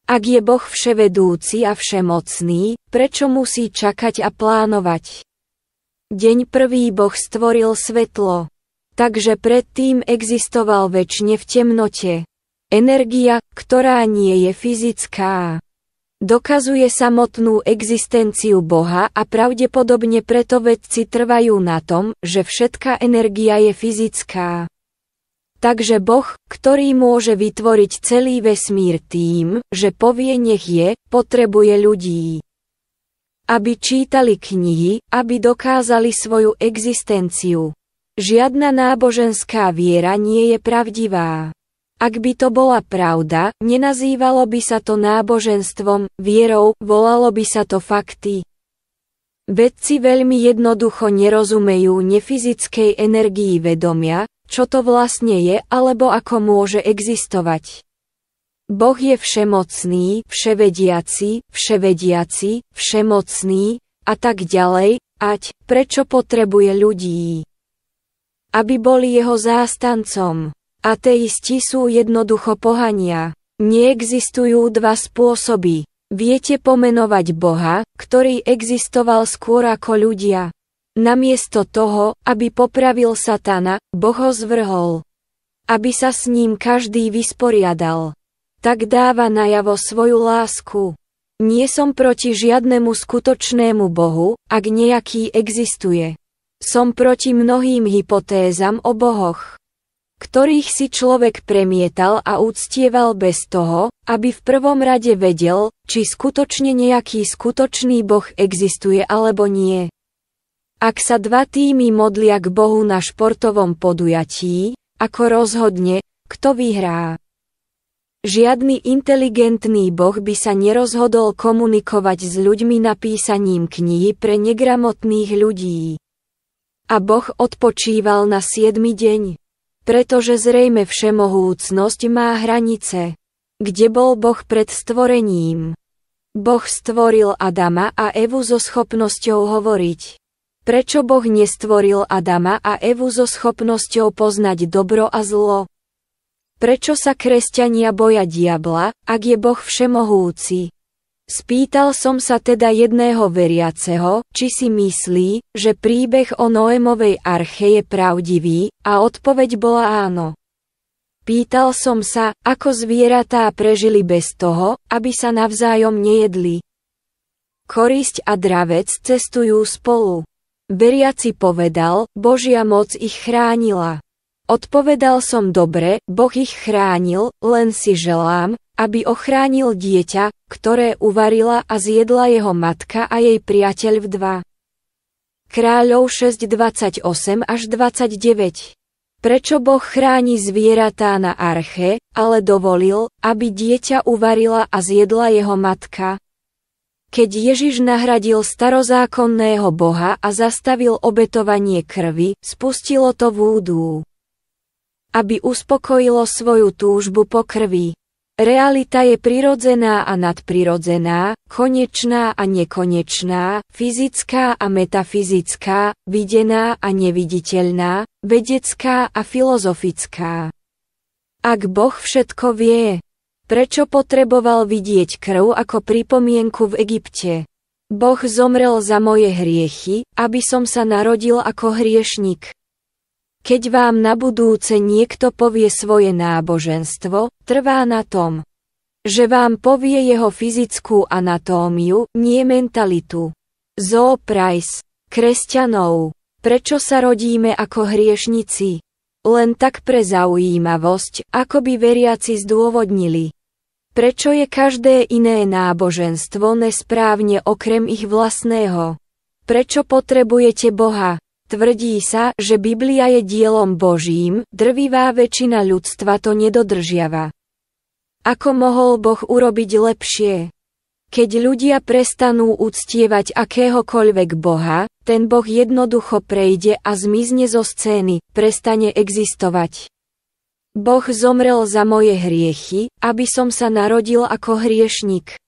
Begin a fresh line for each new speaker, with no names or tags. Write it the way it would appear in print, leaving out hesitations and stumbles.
Ak je Boh vševedúci a všemocný, prečo musí čakať a plánovať? Deň prvý Boh stvoril svetlo. Takže predtým existoval večne v temnote. Energia, ktorá nie je fyzická. Dokazuje samotnú existenciu Boha a pravdepodobne preto vedci trvajú na tom, že všetká energia je fyzická. Takže Boh, ktorý môže vytvoriť celý vesmír tým, že povie nech je, potrebuje ľudí. Aby čítali knihy, aby dokázali svoju existenciu. Žiadna náboženská viera nie je pravdivá. Ak by to bola pravda, nenazývalo by sa to náboženstvom, vierou, volalo by sa to fakty. Vedci veľmi jednoducho nerozumejú nefyzickej energii vedomia, čo to vlastne je alebo ako môže existovať. Boh je všemocný, vševediaci, všemocný a tak ďalej, prečo potrebuje ľudí? Aby boli jeho zástancom. Ateisti sú jednoducho pohania. Neexistujú dva spôsoby. Viete pomenovať Boha, ktorý existoval skôr ako ľudia. Namiesto toho, aby popravil Satana, Boh ho zvrhol. Aby sa s ním každý vysporiadal. Tak dáva najavo svoju lásku. Nie som proti žiadnemu skutočnému Bohu, ak nejaký existuje. Som proti mnohým hypotézam o bohoch, ktorých si človek premietal a uctieval bez toho, aby v prvom rade vedel, či skutočne nejaký skutočný Boh existuje alebo nie. Ak sa dva týmy modlia k Bohu na športovom podujatí, ako rozhodne, kto vyhrá? Žiadny inteligentný Boh by sa nerozhodol komunikovať s ľuďmi napísaním knihy pre negramotných ľudí. A Boh odpočíval na 7. deň. Pretože zrejme všemohúcnosť má hranice. Kde bol Boh pred stvorením? Boh stvoril Adama a Evu so schopnosťou hovoriť. Prečo Boh nestvoril Adama a Evu so schopnosťou poznať dobro a zlo? Prečo sa kresťania boja diabla, ak je Boh všemohúci? Spýtal som sa teda jedného veriaceho, či si myslí, že príbeh o Noémovej arche je pravdivý, a odpoveď bola áno. Pýtal som sa, ako zvieratá prežili bez toho, aby sa navzájom nejedli. Korisť a dravec cestujú spolu. Veriaci povedal, Božia moc ich chránila. Odpovedal som dobre, Boh ich chránil, len si želám, aby ochránil dieťa, ktoré uvarila a zjedla jeho matka a jej priateľ v 2. Kráľov 6:28-29. Prečo Boh chráni zvieratá na arche, ale dovolil, aby dieťa uvarila a zjedla jeho matka? Keď Ježiš nahradil starozákonného Boha a zastavil obetovanie krvi, spustilo to vúdu. Aby uspokojilo svoju túžbu po krvi. Realita je prirodzená a nadprirodzená, konečná a nekonečná, fyzická a metafyzická, videná a neviditeľná, vedecká a filozofická. Ak Boh všetko vie, prečo potreboval vidieť krv ako pripomienku v Egypte? Boh zomrel za moje hriechy, aby som sa narodil ako hriešnik. Keď vám na budúce niekto povie svoje náboženstvo, trvá na tom, že vám povie jeho fyzickú anatómiu, nie mentalitu. Price, kresťanov, prečo sa rodíme ako hriešnici? Len tak pre zaujímavosť, ako by veriaci zdôvodnili. Prečo je každé iné náboženstvo nesprávne okrem ich vlastného? Prečo potrebujete Boha? Tvrdí sa, že Biblia je dielom Božím, drvivá väčšina ľudstva to nedodržiava. Ako mohol Boh urobiť lepšie? Keď ľudia prestanú uctievať akéhokoľvek Boha, ten Boh jednoducho prejde a zmizne zo scény, prestane existovať. Boh zomrel za moje hriechy, aby som sa narodil ako hriešnik.